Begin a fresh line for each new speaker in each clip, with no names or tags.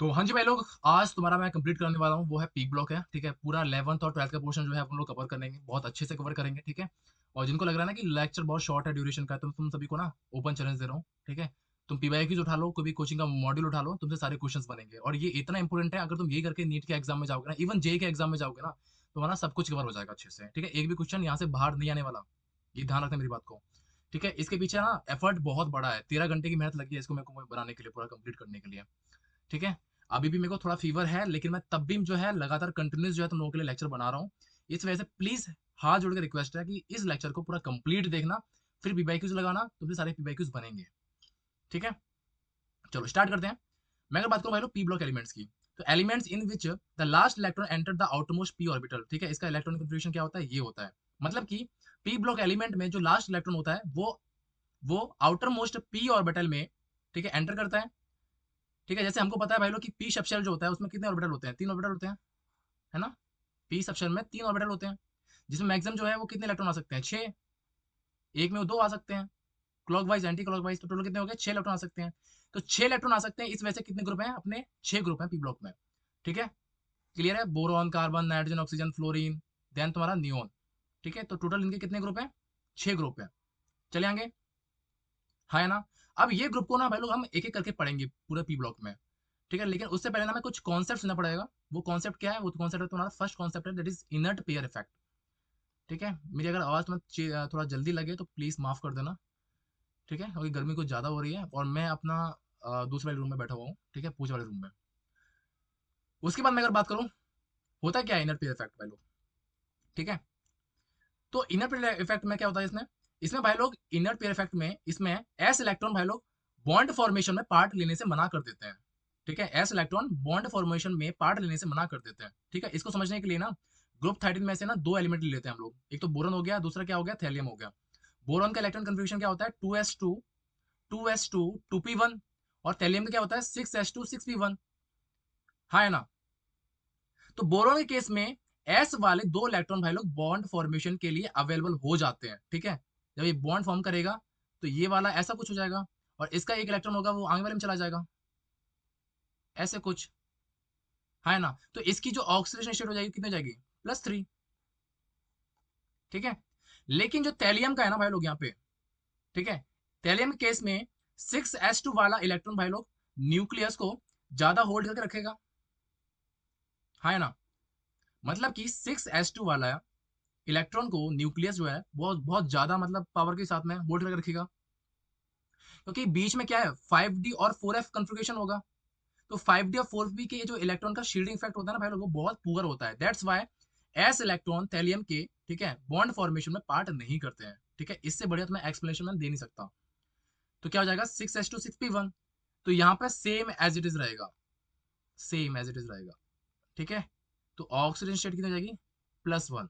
तो हाँ जी भाई लोग, आज तुम्हारा मैं कंप्लीट करने वाला हूँ, वो है पीक ब्लॉक है। ठीक है, पूरा 11th और 12th का पोर्शन जो है हम लोग कवर करेंगे, बहुत अच्छे से कवर करेंगे। ठीक है, और जिनको लग रहा है ना कि लेक्चर बहुत शॉर्ट है ड्यूरेशन का, तुम सभी को ना ओपन चैलेंज दे रहा हूँ। ठीक है, तुम पीवाईक्यूज उठा लो, कोई भी कोचिंग का मॉड्यूल उठा लो, तुमसे सारे क्वेश्चंस बनेंगे। और ये इतना इंपॉर्टेंट है, अगर तुम ये करके नीट के एग्जाम में जाओगे ना, इवन जेई के एग्जाम में जाओगे ना, तुम्हारा सब कुछ कवर हो जाएगा अच्छे से। ठीक है, एक भी क्वेश्चन यहाँ से बाहर नहीं आने वाला, ये ध्यान रखना मेरी बात को। ठीक है, इसके पीछे ना एफर्ट बहुत बड़ा है, 13 घंटे की मेहनत लगी है इसको मेरे को बनाने के लिए, पूरा कंप्लीट करने के लिए। ठीक है, अभी भी मेरे को थोड़ा फीवर है, लेकिन मैं तब भी जो है लगातार कंटिन्यूस जो है तुम लोगों के लिए लेक्चर बना रहा हूँ। इस वजह से प्लीज हाथ जोड़ के रिक्वेस्ट है कि इस लेक्चर को पूरा कंप्लीट देखना, फिर पीवाईक्यूज लगाना, तुमसे सारे पीवाईक्यूज बनेंगे। ठीक है, चलो स्टार्ट करते हैं। मैं अगर बात करूं भाई लोग पी ब्लॉक एलिमेंट्स की, तो elements in which the last electron enter the outermost P orbital. ठीक है, इसका इलेक्ट्रॉनिक कन्फिग्रेशन क्या होता है, ये होता है मतलब कि पी ब्लॉक एलिमेंट में जो लास्ट इलेक्ट्रॉन होता है वो आउटर मोस्ट पी ऑर्बिटल में, ठीक है, एंटर करता है। ठीक है, जैसे हमको पता है भाई लोग कि पी सबशेल जो होता है उसमें कितने ऑर्बिटल होते हैं, 3 ऑर्बिटल होते हैं, है ना। पी सबशेल में 3 ऑर्बिटल होते हैं, जिसमें मैक्सिमम जो है वो कितने इलेक्ट्रॉन आ सकते हैं, 6। एक में वो 2 आ सकते हैं, क्लॉकवाइज एंटी क्लॉकवाइज, तो टोटल कितने हो गए, 6 इलेक्ट्रॉन आ सकते हैं। तो 6 इलेक्ट्रॉन आ सकते हैं, इस वजह से कितने ग्रुप हैं अपने, 6 ग्रुप हैं पी ब्लॉक में। ठीक है, क्लियर है, boron, carbon, nitrogen, oxygen, fluorine, then तुम्हारा नियोन। ठीक है, तो टोटल इनके कितने ग्रुप हैं, 6 ग्रुप हैं। चले आगे, हाँ है ना। अब ये ग्रुप को ना भाई लोग हम एक एक करके पढ़ेंगे पूरे पी ब्लॉक में। ठीक है, लेकिन उससे पहले ना मैं कुछ कॉन्सेप्ट सुनना पड़ेगा। वो कॉन्सेप्ट क्या है, वो कॉन्सेप्ट है तुम्हारा फर्स्ट कॉन्सेप्ट है, that is inert pair effect. ठीक है, मेरी अगर आवाज तुम्हें थोड़ा जल्दी लगे तो प्लीज माफ कर देना। ठीक है, क्योंकि गर्मी कुछ ज्यादा हो रही है और मैं अपना दूसरे वाले रूम में बैठा हुआ हूँ। ठीक है, पूछ वाले रूम में। उसके बाद मैं अगर बात करूँ, होता क्या है इनर्ट पेयर इफेक्ट भाई लोग। ठीक है, तो इनर्ट पेयर इफेक्ट में क्या होता है, इसमें इसमें भाई लोग इनर्ट पेयर इफेक्ट में इसमें एस इलेक्ट्रॉन भाई लोग बॉन्ड फॉर्मेशन में पार्ट लेने से मना कर देते हैं। ठीक है, एस इलेक्ट्रॉन बॉन्ड फॉर्मेशन में पार्ट लेने से मना कर देते हैं। ठीक है, इसको समझने के लिए ना ग्रुप 13 में से ना 2 एलिमेंट ले लेते हैं हम लोग, एक तो बोरन हो गया, दूसरा क्या हो गया, थैलियम हो गया। बोरॉन का इलेक्ट्रॉन कन्फिग्रेशन क्या होता है, 2s2 2s2 2p1, और थैलियम का क्या होता है, 6s2 6p1। हाँ है ना। तो बोरॉन के केस में एस वाले 2 इलेक्ट्रॉन भाई लोग बॉन्ड फॉर्मेशन के लिए अवेलेबल हो जाते हैं। ठीक है, जब ये बॉन्ड फॉर्म करेगा तो ये वाला ऐसा कुछ हो जाएगा, और इसका एक इलेक्ट्रॉन होगा वो आगे वाले में चला जाएगा, ऐसे कुछ। है ना, तो इसकी जो ऑक्सीडेशन स्टेट हो जाएगी कितनी हो जाएगी, +3। ठीक है, लेकिन जो थैलियम का है ना भाई लोग यहाँ पे, ठीक है, थैलियम के केस में 6s2 वाला इलेक्ट्रॉन भाई लोग न्यूक्लियस को ज्यादा होल्ड करके रखेगा। है ना, मतलब कि 6s2 वाला इलेक्ट्रॉन को न्यूक्लियस जो है बहुत बहुत ज्यादा मतलब पावर के साथ में होल्ड करके रखेगा, क्योंकि बीच में क्या है, 5d और 4f कन्फिग्रेशन होगा। तो 5d और 4f के जो इलेक्ट्रॉन का शील्डिंग इफेक्ट होता है ना भाई लोग, वो बहुत पुअर होता है। That's why S electron thallium के, ठीक है, बॉन्ड फॉर्मेशन में पार्ट नहीं करते हैं। ठीक है, इससे बढ़िया तो मैं एक्सप्लेनेशन में दे नहीं सकता। तो क्या हो जाएगा, 6s2 6p1, तो यहाँ पे सेम एज इट इज रहेगा, सेम एज इट इज रहेगा। ठीक है, तो ऑक्सीजन स्टेट कितनी हो जाएगी, +1,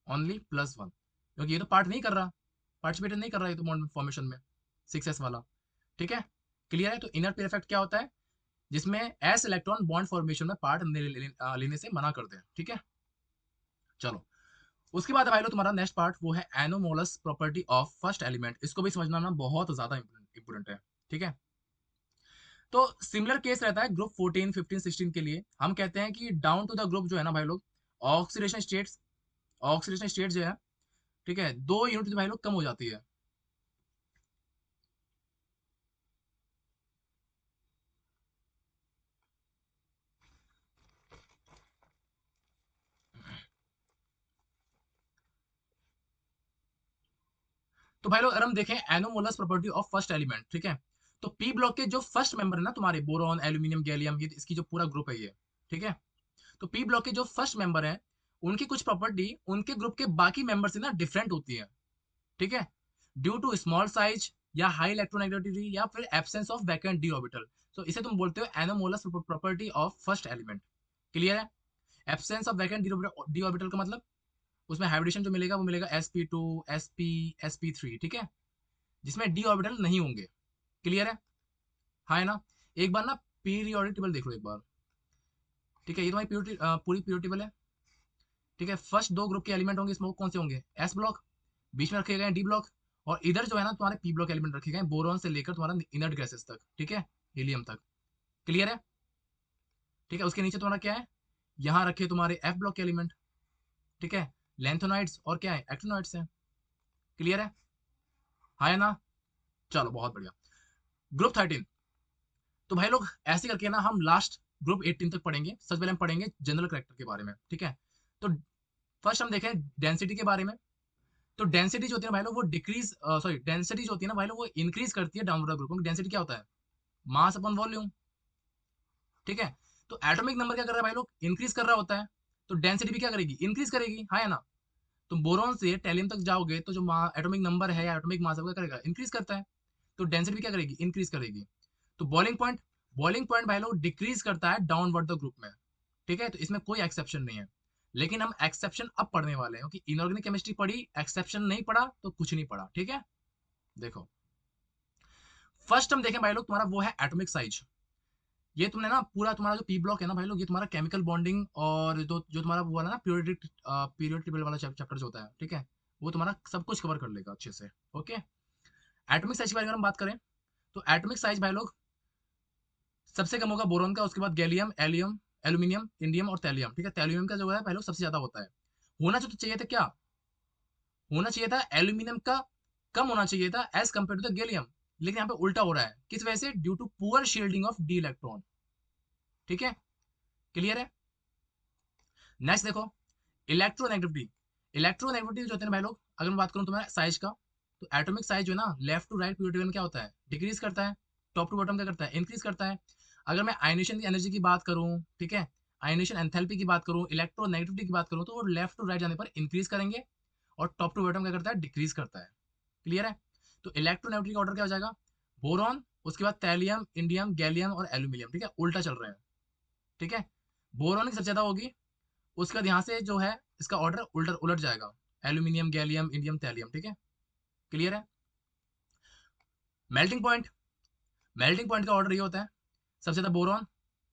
ओनली +1, क्योंकि ये तो पार्ट नहीं कर रहा, पार्टिसिपेट नहीं कर रहा है तो बॉन्ड फॉर्मेशन में, 6s वाला। ठीक है, क्लियर है। तो इनर पेयर इफेक्ट क्या होता है, जिसमें एस इलेक्ट्रॉन बॉन्ड फॉर्मेशन में पार्ट लेने से मना कर दे। ठीक है, चलो उसके बाद भाई लो तुम्हारा नेक्स्ट पार्ट वो है anomalous property of first element. इसको भी समझना ना बहुत ज्यादा इंपॉर्टेंट है। ठीक है, तो सिमिलर केस रहता है ग्रुप 14 15 16 के लिए। हम कहते हैं कि डाउन टू द ग्रुप जो है ना भाई लोग, ऑक्सीडेशन स्टेट्स, ऑक्सीडेशन स्टेट जो है, ठीक है, 2 यूनिट भाई लोग कम हो जाती है। तो भाई लोग अगर हम देखें anomalous property of first element, ठीक है, तो पी ब्लॉक के जो फर्स्ट मेंबर है ना तुम्हारे, बोरॉन, एल्यूमिनियम, गैलियम, ये इसकी जो पूरा ग्रुप है ये। ठीक है, तो पी ब्लॉक के जो फर्स्ट मेंबर है उनकी कुछ प्रॉपर्टी उनके ग्रुप के बाकी मेंबर से ना डिफरेंट होती है। ठीक है, ड्यू टू स्मॉल साइज या हाई इलेक्ट्रोनेगेटिविटी या फिर absence of vacant d orbital. तो इसे तुम बोलते हो anomalous property of first element. Clear है, absence of vacant d orbital का मतलब उसमें हाइब्रिडेशन जो मिलेगा वो मिलेगा sp2 sp sp3। ठीक है, जिसमें डी ऑर्बिटल नहीं होंगे। क्लियर है, हाँ है ना। एक बार ना पीरियोडिक टेबल देख लो एक बार। ठीक है, ये तुम्हारी प्योरिटी पूरी पीरियोडिक टेबल है। ठीक है, फर्स्ट 2 ग्रुप के एलिमेंट होंगे इसमें, वो कौन से होंगे, एस ब्लॉक, बीच में रखे गए डी ब्लॉक, और इधर जो है ना तुम्हारे पी ब्लॉक एलिमेंट रखे गए बोरॉन से लेकर तुम्हारा इनर्ट गैसेस तक। ठीक है, हीलियम तक। क्लियर है, ठीक है। उसके नीचे तुम्हारा क्या है, यहाँ रखे तुम्हारे एफ ब्लॉक के एलिमेंट, ठीक है, लेंथोनाइड्स और क्या है, एक्टिनोइड्स है। क्लियर है, हाँ या ना? चलो बहुत बढ़िया। ग्रुप 13, तो भाई लोग ऐसे करके ना हम लास्ट ग्रुप 18 तक पढ़ेंगे। सबसे पहले हम पढ़ेंगे जनरल करेक्टर के बारे में, ठीक है। तो फर्स्ट हम देखें डेंसिटी के बारे में। तो डेंसिटी जो होती है ना भाई लोग, वो डिक्रीज, सॉरी, डेंसिटी जो होती है ना भाई लोग, वो इंक्रीज करती है डाउनवर्ड ग्रुप में। डेंसिटी क्या होता है, मास अपॉन वॉल्यूम, ठीक है। तो एटॉमिक नंबर क्या कर रहा है भाई लोग, इंक्रीज कर रहा होता है, तो डेंसिटी भी क्या करेगी, इंक्रीज करेगी, हाँ या ना? तुम बोरॉन से टेलियम तक जाओगे तो जो एटॉमिक नंबर है या एटॉमिक मास है वो क्या करेगा, इंक्रीज करता है, तो डेंसिटी भी क्या करेगी, इंक्रीज करेगी। तो बॉइलिंग पॉइंट भाई लोग डिक्रीज करता है डाउनवर्ड द ग्रुप में, ठीक है। तो इसमें कोई एक्सेप्शन नहीं है, लेकिन हम एक्सेप्शन अब पढ़ने वाले हैं, क्योंकि इनऑर्गेनिक केमिस्ट्री पढ़ी, एक्सेप्शन नहीं पढ़ा तो कुछ नहीं पढ़ा, ठीक है। देखो, फर्स्ट हम देखें भाई लोग, तुम्हारा वो है एटॉमिक साइज। ये तुमने ना पूरा तुम्हारा जो पी ब्लॉक है ना भाई लोग, ये तुम्हारा केमिकल बॉन्डिंग और जो तुम्हारा वो वाला ना पीरियड टेबल वाला चैप्टर जो होता है, ठीक है, वो तुम्हारा सब कुछ कवर कर लेगा अच्छे से। ओके, एटॉमिक साइज के बारे में हम बात करें, तो एटॉमिक साइज भाई लोग सबसे कम होगा बोरॉन का, उसके बाद गैलियम, एलियम, एल्यूमिनियम, इंडियम और थैलियम, ठीक है। थैलियम का जो है भाई लोग सबसे ज्यादा होता है। होना जो तो चाहिए था क्या, होना चाहिए था एल्यूमिनियम का कम होना चाहिए था as compare to the gallium, लेकिन यहाँ पे उल्टा हो रहा है, किस वजह से, due to poor shielding of D electron, ठीक है। क्लियर है। नेक्स्ट देखो, इलेक्ट्रोनेगेटिविटी। इलेक्ट्रोनेगेटिविटी जो होते हैं भाई लोग, अगर मैं बात करूं तुम्हारा साइज का, तो एटॉमिक साइज जो है ना, लेफ्ट टू राइट पीरियड में क्या होता है, डिक्रीज करता है, टॉप टू बॉटम क्या करता है, इंक्रीज करता है। अगर मैं आयनेशन की एनर्जी की बात करूं, ठीक है, आयनेशन एंथैल्पी की बात करूं, इलेक्ट्रोनेगेटिविटी की बात करूं, तो वो लेफ्ट टू राइट जाने पर इंक्रीज करेंगे, और टॉप टू बॉटम क्या करता है, डिक्रीज करता है। क्लियर है। तो इलेक्ट्रोनेगेटिविटी का ऑर्डर क्या हो जाएगा, बोरॉन, उसके बाद थैलियम, इंडियम, गैलियम और एल्यूमिनियम, ठीक है, उल्टा चल रहे हैं, ठीक है। बोरॉन की सबसे ज्यादा होगी, उसके बाद यहाँ से जो है इसका ऑर्डर उल्टा उलट जाएगा, एल्यूमिनियम, गैलियम, इंडियम, थैलियम, ठीक है। क्लियर है। मेल्टिंग पॉइंट, मेल्टिंग पॉइंट का ऑर्डर ये होता है, सबसे ज्यादा boron,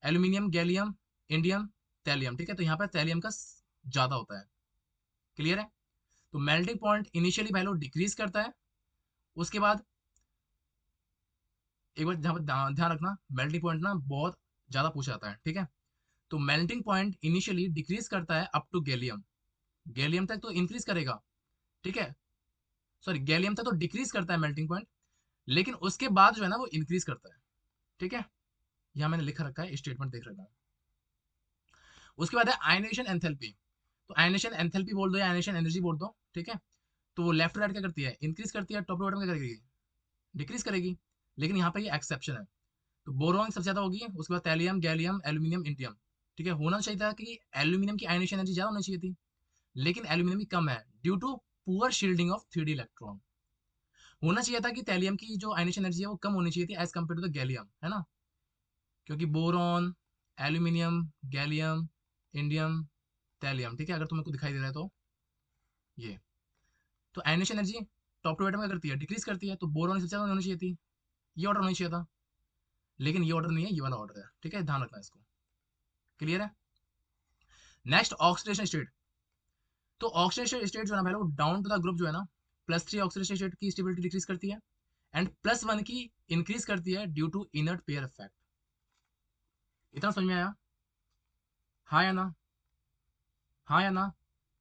aluminium, gallium, indium, thallium, ठीक है। तो यहाँ पर थैलियम का ज्यादा होता है। क्लियर है। तो melting point initially value decrease करता है, उसके बाद एक बार जहाँ पर ध्यान रखना, मेल्टिंग पॉइंट ना बहुत ज्यादा पूछा जाता है, ठीक है। तो मेल्टिंग पॉइंट इनिशियली डिक्रीज करता है अप टू गैलियम, गैलियम तक तो इंक्रीज करेगा, ठीक है, सॉरी, गैलियम तक तो डिक्रीज करता है मेल्टिंग पॉइंट, लेकिन उसके बाद जो है ना वो इंक्रीज करता है, ठीक है। यहाँ मैंने लिखा रखा है, स्टेटमेंट देख रखा है। उसके बाद है आयनेशन एंथैल्पी। तो आयनेशन एंथैल्पी बोल दो या आयनेशन एनर्जी बोल दो, ठीक है। तो वो लेफ्ट राइट क्या करती है, इंक्रीज करती है, टॉप टू बॉटम क्या करेगी, डिक्रीज करेगी, लेकिन यहाँ पे ये एक्सेप्शन है। तो बोरॉन सबसे ज्यादा होगी, उसके बाद थैलियम, गैलियम, एल्यूमिनियम, इंडियम, ठीक है। होना चाहिए था कि एल्यूमिनियम की आयनेशन एनर्जी ज्यादा होनी चाहिए थी, लेकिन एल्यूमिनियम की कम है, due to poor shielding of 3D electron. होना चाहिए था कि थैलियम की जो आयनेशन एनर्जी है वो कम होनी चाहिए थी as compare to the gallium, है ना, क्योंकि boron, aluminium, gallium, indium, thallium, ठीक है, अगर तुम्हें को दिखाई दे रहा है तो ये, तो ionisation energy top to atom क्या करती है, डिक्रीज करती है, तो बोरॉन सबसे ज्यादा होनी चाहिए थी, ये ऑर्डर होनी चाहिए था, लेकिन ये ऑर्डर नहीं है, ये वाला ऑर्डर है, ठीक है, ध्यान रखना इसको। क्लियर है। Next oxidation state. तो ऑक्सीडेशन स्टेट जो है ना भाई लोग, डाउन टू द ग्रुप जो है ना, +3 ऑक्सीडेशन स्टेट की स्टेबिलिटी डिक्रीज करती है, एंड +1 की इंक्रीज करती है due to inert pair effect. इतना समझ में आया, हाँ या ना, हाँ या ना?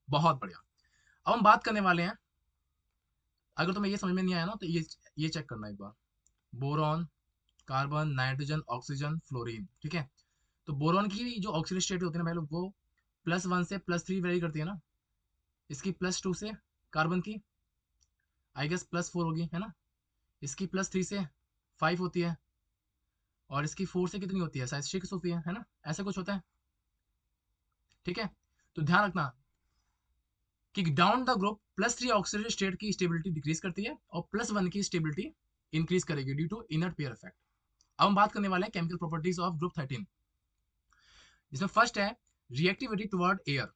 बहुत बढ़िया। अब हम बात करने वाले हैं, अगर तुम्हें ये समझ में नहीं आया ना, तो ये चेक करना एक बार, boron, carbon, nitrogen, oxygen, fluorine, ठीक है। तो बोरॉन की जो ऑक्सीडेशन स्टेट होती है ना भाई लोग, वो +1 से +3 वेरी करती है ना, इसकी +2 से, कार्बन की आई गेस +4 होगी, है ना, इसकी +3 से 5 होती है, और इसकी 4 से कितनी होती है, शायद 6 होती है ना, ऐसा कुछ होता है, ठीक है। तो ध्यान रखना कि down the group +3 oxidation state की स्टेबिलिटी डिक्रीज करती है, और +1 की स्टेबिलिटी इंक्रीज करेगी due to inert pair effect. अब हम बात करने वाले हैं केमिकल प्रॉपर्टीज ऑफ ग्रुप 13, जिसमें फर्स्ट है रिएक्टिविटी टुवर्ड एयर,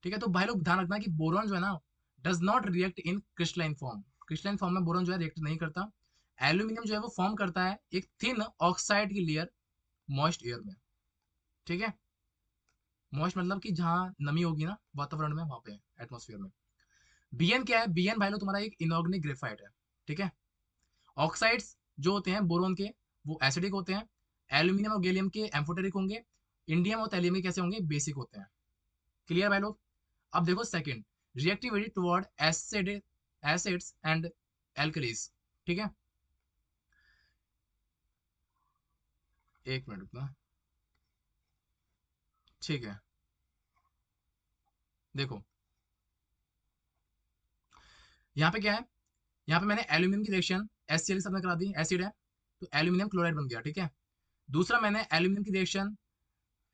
ठीक है। तो भाई लोग ध्यान रखना कि बोरॉन जो है ना, does not react in crystalline form, crystalline form में बोरॉन जो है रिएक्ट नहीं करता। एल्यूमिनियम जो है वो फॉर्म करता है एक थिन ऑक्साइड की लेयर मॉइस्ट एयर में, ठीक है। मॉइस्ट मतलब कि जहाँ नमी होगी ना वातावरण में, वहां पे एटमोस्फेयर में। बीएन क्या है, बीएन भाई लोग तुम्हारा एक इनऑर्गेनिक ग्रेफाइट है, ठीक है। ऑक्साइड्स जो होते हैं बोरोन के, वो एसिडिक होते हैं, एल्यूमिनियम और गैलियम के एम्फोटेरिक होंगे, इंडियम और थैलियम के कैसे होंगे, बेसिक होते हैं। क्लियर भाई लोग। अब देखो second, reactivity toward acids and alkalis. ठीक है, एक मिनट रुकना। ठीक है, देखो यहाँ पे क्या है, यहाँ पे मैंने एल्यूमिनियम की रिएक्शन HCl के साथ में करा दी, एसिड है तो एल्यूमिनियम क्लोराइड बन गया। ठीक है, दूसरा मैंने एल्यूमिनियम की रिएक्शन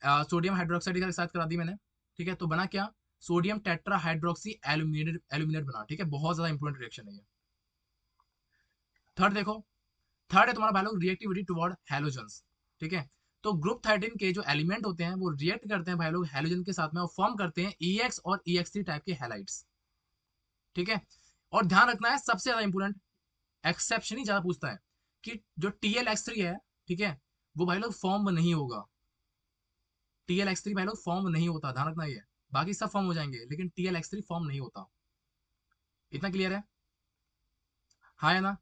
सोडियम हाइड्रोक्साइड के साथ करा दी मैंने। ठीक है, तो बना क्या, सोडियम टेट्रा हाइड्रोक्सी एल्यूमिनेट बना। ठीक है, बहुत ज्यादा इंपॉर्टेंट रिएक्शन है ये। थर्ड देखो, थर्ड है तुम्हारा भाई लोग रिएक्टिविटी टुवर्ड हैलोजेंस। ठीक है, तो ग्रुप 13 के जो एलिमेंट होते हैं वो रिएक्ट करते हैं भाई लोग हैलोजन के साथ में और फॉर्म करते हैं EX और EX3 टाइप के हैलाइड्स। ठीक है, और ध्यान रखना है सबसे ज्यादा इंपॉर्टेंट, एक्सेप्शन ही ज्यादा पूछता है कि जो TLX3 है, ठीक है, वो भाई लोग फॉर्म नहीं होगा। TLX3 भाई लोग फॉर्म नहीं होता, ध्यान रखना ये। बाकी सब फॉर्म हो जाएंगे लेकिन TLX3 फॉर्म नहीं होता। इतना क्लियर है, हाँ या ना,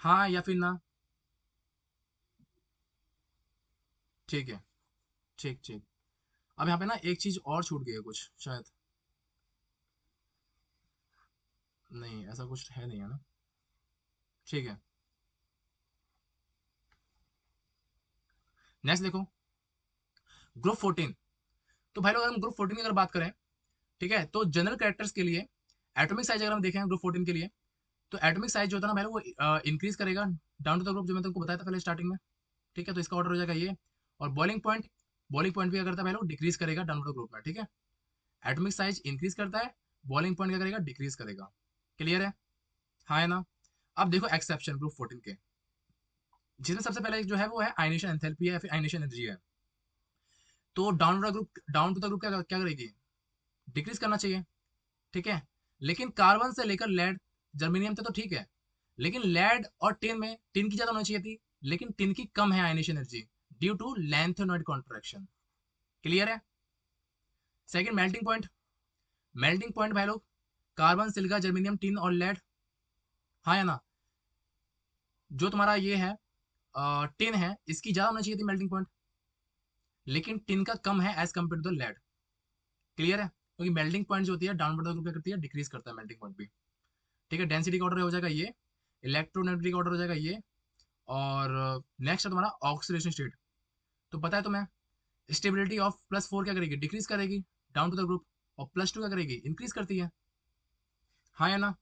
हाँ या फिर ना। ठीक है, ठीक ठीक। अब यहाँ पे ना एक चीज और छूट गई है कुछ शायद, नहीं ऐसा कुछ है नहीं, है ना। ठीक है, नेक्स्ट देखो, ग्रुप 14। तो भाई लोग अगर हम ग्रुप 14 की अगर बात करें, ठीक है, तो जनरल कैरेक्टर्स के लिए एटॉमिक साइज अगर हम देखें ग्रुप 14 के लिए, तो एटॉमिक साइज जो होता है ना भाई लोग वो इंक्रीज करेगा डाउन टू द ग्रुप, जो मैं तुमको बताया था पहले स्टार्टिंग में। ठीक है, तो इसका ऑर्डर हो जाएगा ये। और बॉइलिंग पॉइंट भी क्या करता है भाई लोग, डिक्रीज करेगा डाउन टू द ग्रुप में। ठीक है, एटॉमिक साइज इंक्रीज करता है, बॉइलिंग पॉइंट क्या करेगा, डिक्रीज करेगा। क्लियर है, हाँ है ना। अब देखो एक्सेप्शन ग्रुप 14 के, जिसमें सबसे पहले जो है वो है आयनेशन एंथैल्पी है या फिर आयनेशन एनर्जी है। तो डाउन टू द ग्रुप क्या क्या करेगी, डिक्रीज करना चाहिए। ठीक है, लेकिन कार्बन से लेकर लेड, जर्मेनियम तक तो ठीक है, लेकिन लेड और टिन में टिन की ज्यादा होनी चाहिए थी, लेकिन टिन की कम है ionisation energy due to lanthanoid contraction. Clear है। सेकंड, मेल्टिंग पॉइंट भाई लोग, कार्बन, सिलिका, जर्मेनियम, टिन और लेड, हाँ या ना। जो तुम्हारा ये है टिन है, इसकी ज्यादा होना चाहिए थी मेल्टिंग पॉइंट, लेकिन टिन का कम है as compare to the lead. Clear है, क्योंकि मेल्टिंग पॉइंट जो होती है डाउनवर्ड ग्रुप क्या करती है, डिक्रीज करता है मेल्टिंग पॉइंट भी। ठीक है, डेंसिटी का ऑर्डर हो जाएगा ये, इलेक्ट्रोनेगेटिविटी का ऑर्डर हो जाएगा ये, और नेक्स्ट है तुम्हारा ऑक्सीडेशन स्टेट। तो पता है तुम्हें, स्टेबिलिटी ऑफ +4 क्या करेगी, डिक्रीज करेगी डाउन टू द ग्रुप, और +2 क्या करेगी, इंक्रीज करती है, हाँ या ना।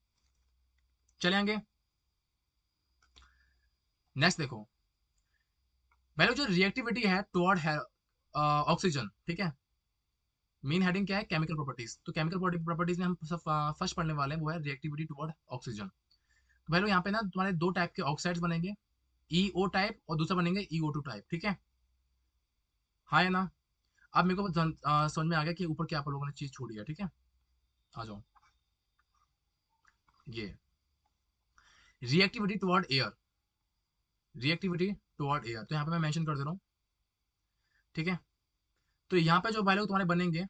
चले आएंगे, नेक्स्ट देखो, पहले जो रिएक्टिविटी है टुवर्ड है ऑक्सीजन। ठीक है, मेन हेडिंग क्या है, केमिकल प्रॉपर्टीज। तो केमिकल प्रॉपर्टीज में हम फर्स्ट पढ़ने वाले हैं वो है रिएक्टिविटी टुवर्ड ऑक्सीजन। तो भाई लोग यहाँ पे ना तुम्हारे दो टाइप के ऑक्साइड्स बनेंगे, EO टाइप और दूसरा बनेंगे EO2 टाइप। ठीक है, हाँ या ना। अब मेरे को समझ में आ गया कि ऊपर क्या आप लोगों ने चीज छोड़ी है। ठीक है, आ जाओ, ये reactivity toward air, reactivity toward air, तो यहाँ पे मैं मेंशन कर दे रहा हूँ। ठीक है, तो यहाँ पे जो भाई लोग तुम्हारे बनेंगे,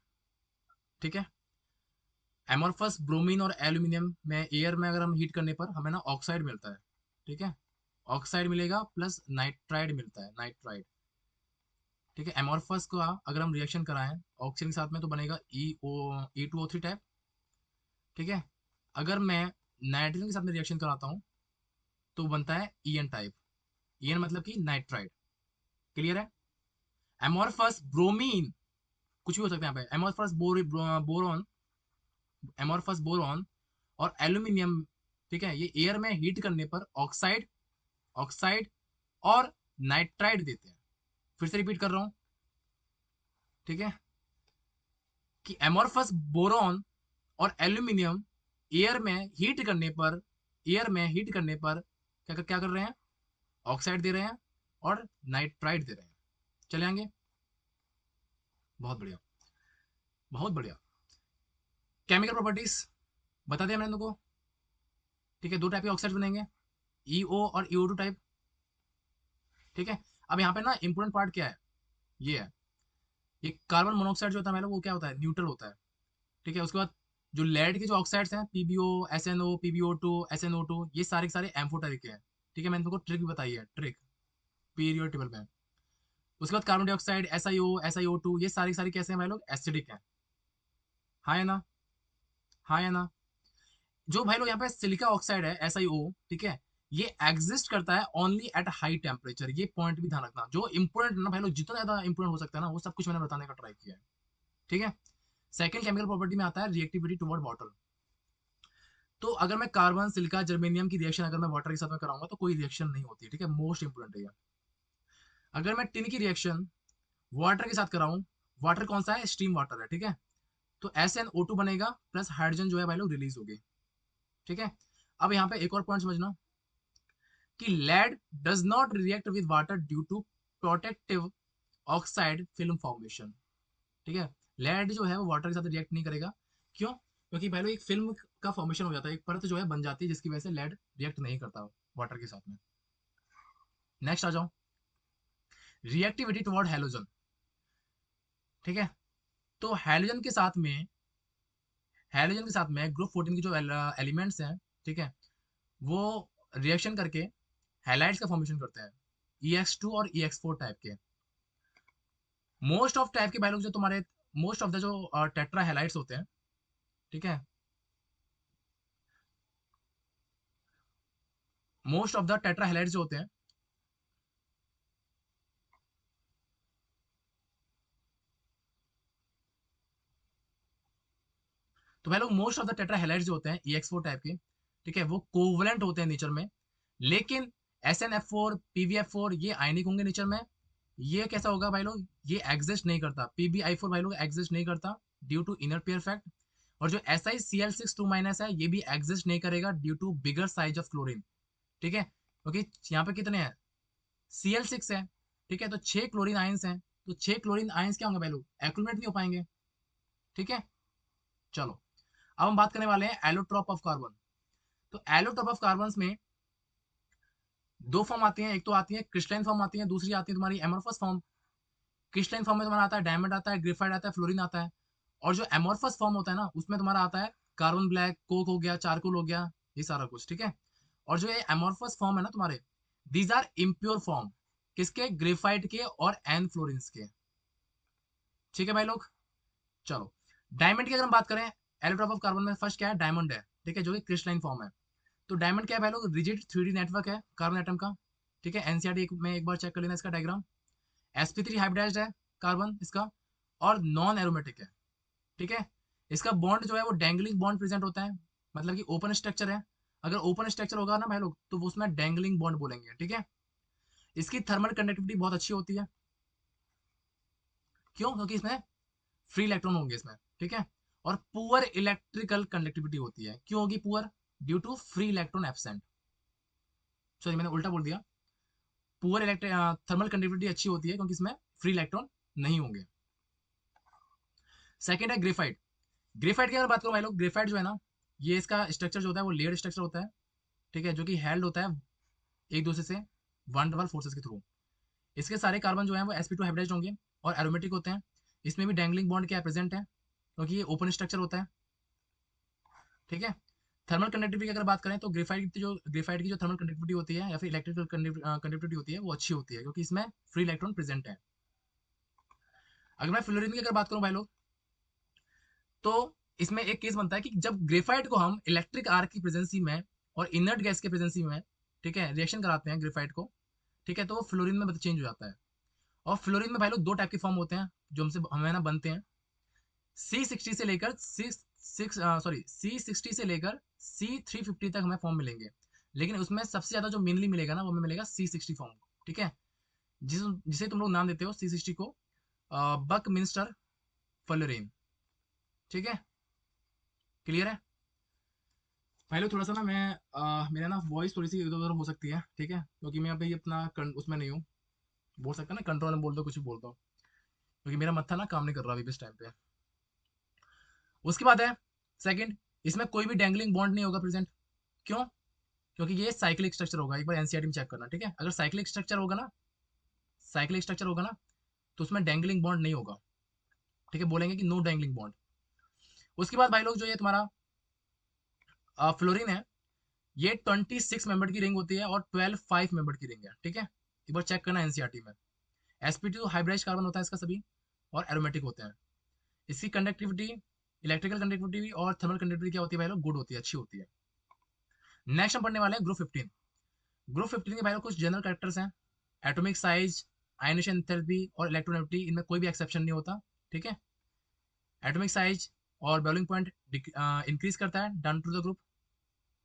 ठीक है, एमोर्फस ब्रोमीन और एल्यूमिनियम में एयर में अगर हम हीट करने पर हमें ना ऑक्साइड मिलता है। ठीक है, ऑक्साइड मिलेगा प्लस नाइट्राइड मिलता है, नाइट्राइड। ठीक है, एमोर्फस का अगर हम रिएक्शन कराएं ऑक्सीजन के साथ में तो बनेगा E2O3 टाइप। ठीक है, अगर मैं नाइट्रोजन के साथ में रिएक्शन कराता हूँ तो बनता है EN टाइप। EN मतलब कि नाइट्राइड। क्लियर है। एमोर्फस ब्रोमीन, कुछ भी हो सकता है यहाँ पे, बोरॉन, एमोर्फस बोरॉन और एल्यूमिनियम, ठीक है, ये एयर में हीट करने पर ऑक्साइड, ऑक्साइड और नाइट्राइड देते हैं। फिर से रिपीट कर रहा हूं, ठीक है, कि एमोर्फस बोरॉन और एल्यूमिनियम एयर में हीट करने पर, एयर में हीट करने पर क्या क्या कर रहे हैं, ऑक्साइड दे रहे हैं और नाइट्राइड दे रहे हैं। चले आएंगे, बहुत बढ़िया, बहुत बढ़िया। केमिकल प्रॉपर्टीज बता दिया मैंने तुमको। ठीक है, दो टाइप के ऑक्साइड बनेंगे, EO और EO2 टाइप। ठीक है, अब यहाँ पे ना इंपोर्टेंट पार्ट क्या है, ये है, ये कार्बन मोनोऑक्साइड जो होता है वो क्या होता है, न्यूट्रल होता है। ठीक है, उसके बाद जो लेड के जो ऑक्साइड्स हैं, PbO, SNO, PbO2, SNO2, ये सारे के सारे एम्फोटेरिक के हैं। ठीक है, मैंने तुमको ट्रिक भी बताई है, ट्रिक पीरियड टेबल में। उसके बाद कार्बन डाइऑक्साइड, SiO2, ये सारी सारी कैसे हैं भाई लोग, एसिडिक हैं। हाँ है ना, हाँ है ना। जो भाई लोग यहाँ पे सिलिका ऑक्साइड है, SiO, ठीक है, ये एग्जिस्ट करता है ओनली एट हाई टेम्परेचर। ये पॉइंट भी ध्यान रखना, जो इंपोर्टेंट है ना भाई लोग, जितना ज्यादा इंपोर्टेंट हो सकता है ना, वो सब कुछ मैंने बताने का ट्राई किया है, ठीक है। सेकंड केमिकल प्रॉपर्टी में आता है रिएक्टिविटी टुवर्ड वाटर। तो अगर मैं कार्बन, सिलिका, जर्मेनियम की रिएक्शन अगर मैं वाटर के साथ में कराऊंगा तो कोई रिएक्शन नहीं होती, ठीक है, मोस्ट इंपोर्टेंट है ये। अगर मैं टिन की रिएक्शन वाटर के साथ कराऊं, वाटर कौन सा है, स्टीम वाटर है, ठीक है, तो SnO2 बनेगा प्लस हाइड्रोजन जो है भाई लोग रिलीज होगी, ठीक है। अब यहाँ पे एक और पॉइंट समझना कि lead does not react with water due to protective oxide film formation, ठीक है। लेड जो है वो वाटर के साथ रिएक्ट नहीं करेगा, क्यों, क्योंकि भाई लोग एक फिल्म का फॉर्मेशन हो जाता है, एक परत जो है बन जाती है, जिसकी वजह से लेड रिएक्ट नहीं करता वाटर के साथ में। नेक्स्ट आ जाओ, रिएक्टिविटी टुवर्ड हेलोजन, ठीक है। तो हेलोजन के साथ में ग्रुप 14 की जो एलिमेंट्स हैं, ठीक है, वो रिएक्शन करके हैलाइड्स का फॉर्मेशन करते हैं, EX2 और EX4 टाइप के। मोस्ट ऑफ टाइप के बायोलॉजी जो तुम्हारे, मोस्ट ऑफ द जो टेट्रा हैलाइड्स होते हैं, ठीक है, most of the tetra halides जो होते हैं, तो भाई लोग most of the tetra halides जो होते हैं EX4 टाइप के, ठीक है, वो कोवलेंट होते हैं नेचर में, लेकिन SnF4, PbF4 ये आयनिक होंगे नेचर में। ये कैसा होगा भाई लोग, ये एग्जिस्ट नहीं करता, PbI4 भाई लोग एग्जिस्ट नहीं करता due to inner pair fact. और जो SiCl6 2- है, ये भी एग्जिस्ट नहीं करेगा due to bigger size of chlorine, ठीक है, क्योंकि यहाँ पे कितने हैं, Cl6 है, ठीक है, तो 6 क्लोरीन आयंस हैं, तो 6 क्लोरीन आयंस क्या होंगे भाई लोग, एक्यूमुलेट नहीं हो पाएंगे, ठीक है। चलो, अब हम बात करने वाले हैं एलोट्रॉप ऑफ कार्बन। तो एलोट्रॉप ऑफ कार्बन में दो फॉर्म आती हैं, एक तो आती है क्रिस्टलाइन फॉर्म आती है, दूसरी आती है तुम्हारी एमोर्फस फॉर्म। क्रिस्टलाइन फॉर्म में तुम्हारा आता है डायमंड आता है, ग्रेफाइट आता है, फ्लोरीन आता है। और जो एमोर्फस फॉर्म होता है ना, उसमें तुम्हारा आता है कार्बन ब्लैक, कोक हो गया, चारकोल हो गया, ये सारा कुछ, ठीक है। और जो ये एमोर्फस फॉर्म है ना तुम्हारे, दीज आर इम्प्योर फॉर्म, किसके, ग्रेफाइट के और एन फ्लोरिन्स के, ठीक है भाई लोग। चलो, डायमंड की अगर हम बात करें, एलोट्रॉप ऑफ कार्बन में फर्स्ट क्या है, डायमंड है, ठीक है, जो कि क्रिस्टलाइन फॉर्म है। तो डायमंड क्या है भाई लोग, रिजिड 3D नेटवर्क है कार्बन एटम का, ठीक है, एनसीईआरटी में एक बार चेक कर लेना इसका डायग्राम। sp3 हाइब्रिडाइज्ड है कार्बन इसका, और नॉन एरोमेटिक है, ठीक है। इसका बॉन्ड जो है वो डैंगलिंग बॉन्ड प्रेजेंट होता है, मतलब कि ओपन स्ट्रक्चर है। अगर ओपन स्ट्रक्चर होगा ना भाई लोग, तो वो उसमें डैंगलिंग बॉन्ड बोलेंगे, ठीक है। इसकी थर्मल कंडक्टिविटी बहुत अच्छी होती है, क्यों, क्योंकि इसमें फ्री इलेक्ट्रॉन होंगे इसमें, ठीक है। और पुअर इलेक्ट्रिकल कंडक्टिविटी होती है, क्यों होगी poor, due to free electron absent, sorry मैंने उल्टा बोल दिया। पुअर इलेक्ट्रिक थर्मल कंडक्टिविटी अच्छी होती है क्योंकि इसमें फ्री इलेक्ट्रॉन नहीं होंगे। सेकंड है ग्रेफाइट। ग्रेफाइट की अगर बात करूं भाई लोग, ग्रेफाइट जो है ना, ये इसका स्ट्रक्चर जो होता है वो लेयर स्ट्रक्चर होता है, ठीक है, जो कि हेल्ड होता है एक दूसरे से वन डबल फोर्सेस के थ्रू। इसके सारे कार्बन जो है वो sp2 हाइब्रिडाइज्ड होंगे और एरोमेटिक होते हैं। इसमें भी डैंगलिंग बॉन्ड क्या प्रेजेंट है, क्योंकि ये ओपन स्ट्रक्चर होता है, ठीक है। थर्मल कंडक्टिविटी की अगर बात करें तो ग्रेफाइट की जो थर्मल कंडक्टिविटी होती है या फिर इलेक्ट्रिकल कंडक्टिविटी होती है वो अच्छी होती है, क्योंकि इसमें फ्री इलेक्ट्रॉन प्रेजेंट है। अगर मैं फ्लोरीन की अगर बात करूं भाई लोग, तो इसमें एक केस बनता है कि जब ग्रेफाइट को हम इलेक्ट्रिक आर्क की प्रेजेंसी में और इनर्ट गैस की प्रेजेंसी में, ठीक है, रिएक्शन कराते हैं ग्रेफाइट को, ठीक है, तो वो फ्लोरीन में चेंज हो जाता है। और फ्लोरीन में भाई लोग दो टाइप के फॉर्म होते हैं जो हमसे हमें ना बनते हैं, C60 से लेकर C60 से लेकर C350 तक हमें फॉर्म मिलेंगे, लेकिन उसमें सबसे ज्यादा जो मेनली मिलेगा ना, वो हमें मिलेगा C60 फॉर्म, ठीक है, जिसे तुम लोग नाम देते हो C60 को बक मिंस्टर फ्लोरीन, ठीक है, क्लियर है। पहले थोड़ा सा ना मैं मेरा ना वॉइस थोड़ी सी इधर उधर हो सकती है, ठीक है, क्योंकि मैं अभी अपना उसमें नहीं हूँ, बोल सकता ना कंट्रोल में बोल दो, कुछ भी बोलता हूँ, क्योंकि मेरा मत्था ना काम नहीं कर रहा अभी इस टाइम पे। उसके बाद है सेकंड, इसमें कोई भी डैंगलिंग बॉन्ड नहीं होगा प्रेजेंट, क्यों, क्योंकि ये साइक्लिक स्ट्रक्चर होगा, एक बार एनसीईआरटी में चेक करना, ठीक है। अगर साइक्लिक स्ट्रक्चर होगा ना, तो उसमें डैंगलिंग बॉन्ड नहीं होगा, ठीक है, बोलेंगे कि नो डैंगलिंग बॉन्ड। उसके बाद भाई लोग जो ये तुम्हारा फ्लोरीन है, ये 26 मेंबर की रिंग होती है और 12 5 मेंबर की रिंग है, ठीक है, एक बार चेक करना एनसीईआरटी में। sp2 हाइब्रिडाइज्ड कार्बन होता है इसका सभी, और एरोमेटिक होते हैं। इसकी कंडक्टिविटी, इलेक्ट्रिकल कंडक्टिविटी और थर्मल कंडक्टिविटी क्या होती है भाई लोग, गुड होती है, अच्छी होती है। नेक्स्ट हम पढ़ने वाले हैं ग्रुप 15। ग्रुप 15 के भाई लोग कुछ जनरल कैरेक्टर्स हैं, एटॉमिक साइज, आयनेशन एंथैल्पी और इलेक्ट्रोनेगेटिविटी, इनमें कोई भी एक्सेप्शन नहीं होता, ठीक है। एटॉमिक साइज और बॉइलिंग पॉइंट इंक्रीज करता है डाउन टू द ग्रुप,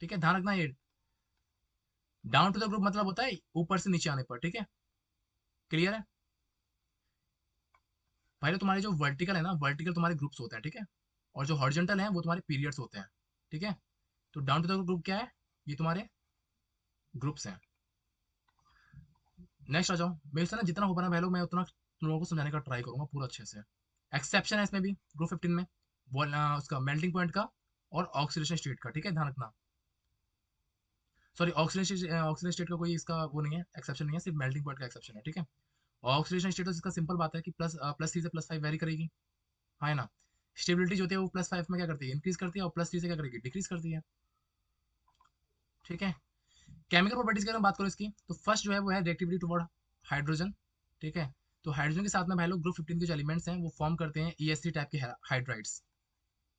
ठीक है, ध्यान रखना ये डाउन टू द ग्रुप मतलब होता है ऊपर से नीचे आने पर, ठीक है, क्लियर है भाई लोग। तुम्हारे जो वर्टिकल है ना, वर्टिकल तुम्हारे ग्रुप्स होते हैं, ठीक है, और जो हॉरिजॉन्टल है वो तुम्हारे पीरियड्स होते हैं, ठीक है। तो डाउन टू द ग्रुप क्या है, ये तुम्हारे ग्रुप्स हैं। नेक्स्ट आ जाओ, मेरे से ना जितना हो पाना भाई लोग मैं उतना तुम लोगों को समझाने का ट्राई करूंगा पूरा अच्छे से। एक्सेप्शन है इसमें भी ग्रुप 15 में, उसका मेल्टिंग पॉइंट का और ऑक्सीडेशन स्टेट का, ठीक है, ध्यान रखना। सॉरी, ऑक्सीडेशन स्टेट का कोई इसका वो नहीं है, एक्सेप्शन नहीं है, सिर्फ मेल्टिंग पॉइंट का एक्सेप्शन है, ठीक है। ऑक्सीडेशन स्टेटस इसका सिंपल बात है कि प्लस 3 से +5 वेरी करेगी, हाँ है ना। स्टेबिलिटी जो होती है वो +5 में क्या करती है, इंक्रीज करती है, और +3 से क्या करेगी, डिक्रीज करती है, ठीक है। केमिकल प्रॉपर्टीज की अगर हम बात करें इसकी, तो फर्स्ट जो है वो है रिएक्टिविटी टुवर्ड हाइड्रोजन, ठीक है। तो हाइड्रोजन के साथ में भाई लोग ग्रुप 15 के जो एलिमेंट्स हैं वो फॉर्म करते हैं ES3 टाइप के हाइड्राइड्स,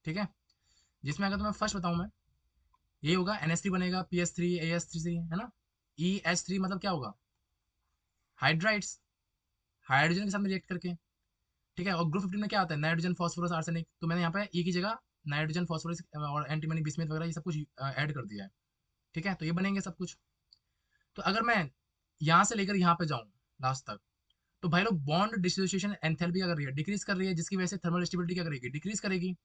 ठीक है। जिसमें अगर तुम्हें फर्स्ट बताऊं मैं, ये होगा NH3 बनेगा, PS3 AS3 है ना। EH3 मतलब क्या होगा, हाइड्राइड्स, हाइड्रोजन के साथ में रिएक्ट करके, ठीक है। और ग्रुप 15 में क्या आता है, नाइट्रोजन फास्फोरस आर्सेनिक, तो मैंने यहाँ पे ई की जगह नाइट्रोजन फास्फोरस और एंटीमनी बिस्मथ वगैरह ये सब कुछ ऐड कर दिया है, ठीक है। तो ये बनेंगे सब कुछ। तो अगर मैं यहाँ से लेकर यहाँ पे जाऊँ लास्ट तक, तो भाई लोग बॉन्ड डिसोसिएशन एंथैल्पी क्या कर रही है, डिक्रीज कर रही है, जिसकी वजह से थर्मल स्टेबिलिटी क्या करेगी, डिक्रीज करेगी।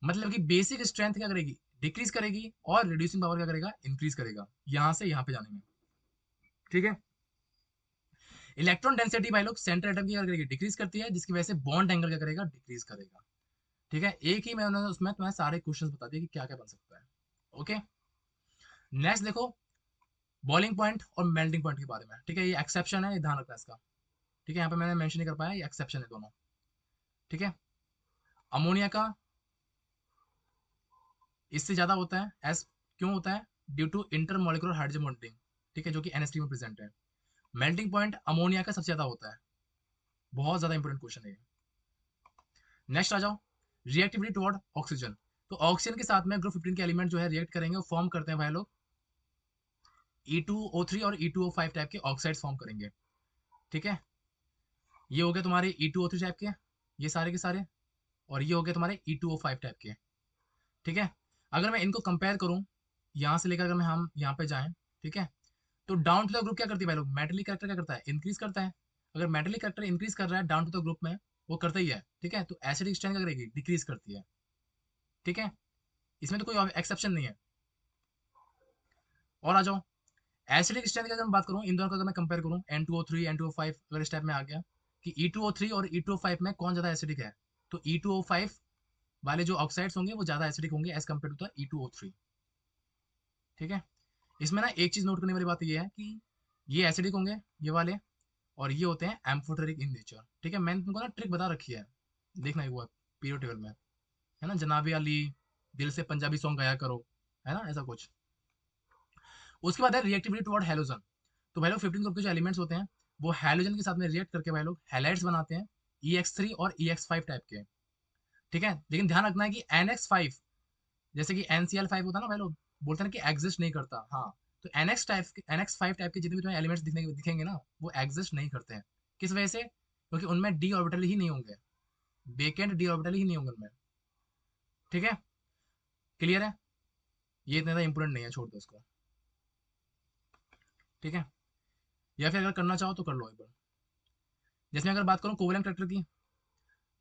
मतलब कि बेसिक स्ट्रेंथ क्या करेगी, डिक्रीज करेगी, और रिड्यूसिंग पावर क्या करेगा, इंक्रीज करेगा, यहाँ से यहाँ पे जाने में, ठीक है। इलेक्ट्रॉन डेंसिटी भाई लोग सेंटर एटम की क्या करेगी, डिक्रीज करती है, जिसकी वजह से बॉन्ड एंगल क्या करेगा, डिक्रीज करेगा, ठीक है। एक ही मैंने उसमें तुम्हें सारे क्वेश्चंस बता दिए कि क्या क्या बन सकता है, ओके। नेक्स्ट देखो, बॉइलिंग पॉइंट और मेल्टिंग पॉइंट के बारे में, ठीक है, ये एक्सेप्शन है, ये ध्यान रखना इसका, ठीक है। यहाँ पे मैंने मेंशन नहीं कर पाया, ये एक्सेप्शन है दोनों, ठीक है। अमोनिया का इससे ज्यादा होता है, एस क्यों होता है, due to intermolecular hydrogen bonding, ठीक है, जो कि NH3 में प्रेजेंट है। मेल्टिंग पॉइंट अमोनिया का सबसे ज्यादा होता है, बहुत ज्यादा इंपॉर्टेंट क्वेश्चन है ये। नेक्स्ट आ जाओ, रिएक्टिविटी टुवर्ड ऑक्सीजन। तो ऑक्सीजन के साथ में ग्रुप 15 के एलिमेंट जो है रिएक्ट करेंगे, वो फॉर्म करते हैं भाई लोग E2O3 और E2O5 टाइप के ऑक्साइड्स फॉर्म करेंगे, ठीक है। ये हो गए तुम्हारे E2O3 टाइप के, ये सारे के सारे, और ये हो गए तुम्हारे E2O5 टाइप के, ठीक है। अगर मैं इनको कंपेयर करूं, यहाँ से लेकर अगर मैं हम यहाँ पे जाएं, ठीक है, तो डाउन टू द ग्रुप क्या करती है भाई लोग, मेटेलिक कैरेक्टर क्या करता है, इंक्रीज करता है। अगर मेटेलिक कैरेक्टर इंक्रीज कर रहा है डाउन टू द ग्रुप में, वो करता ही है, ठीक है। तो एसिडिक स्ट्रेंथ क्या करेगी, डिक्रीज करती है, ठीक है। इसमें तो कोई एक्सेप्शन नहीं है। और आ जाओ, एसिडिक स्ट्रेंथ की अगर मैं बात करूँ, इन दोनों का अगर मैं कंपेयर करूँ, N2O3 N2O5 अगर इस टाइप में आ गया कि E2O3 और E2O5 में कौन ज़्यादा एसिडिक है, तो E2O5 वाले जो ऑक्साइड्स होंगे वो ज़्यादा एसिडिक होंगे as compare to the E2O3, ठीक है। इसमें ना एक चीज़ नोट करने वाली बात ये है कि ये एसिडिक होंगे ये वाले, और ये होते हैं एम्फोटेरिक इन नेचर, ठीक है। मैंने तुमको ना ट्रिक बता रखी है, देखना एक बार पीरियड टेबल में, है ना, जनाबे अली दिल से पंजाबी सॉन्ग गाया करो, है ना, ऐसा कुछ। उसके बाद है रिएक्टिविटी टुवर्ड हेलोजन। तो भाई लोग 15 ग्रुप के जो एलिमेंट्स होते हैं वो हेलोजन के साथ में रिएक्ट करके भाई लोग हैलाइड्स बनाते हैं, EX3 और EX5 टाइप के, ठीक है। लेकिन ध्यान रखना है कि NX5, जैसे कि NCl5 होता है ना भाई लोग, बोलते हैं ना कि एग्जिस्ट नहीं करता, हाँ। तो NX5 टाइप के जितने भी तुम्हें एलिमेंट्स दिखेंगे ना, वो एग्जिस्ट नहीं करते हैं। किस वजह से, क्योंकि उनमें डी ऑर्बिटल ही नहीं होंगे, वेकेंट डी ऑर्बिटल ही नहीं होंगे उनमें, ठीक है, क्लियर है। ये इतना इंपॉर्टेंट नहीं है, छोड़ दो इसको, ठीक है। या फिर अगर करना चाहो तो कर लो एक बार। जैसे मैं अगर बात करूँ कोवलेंट करेक्टर की,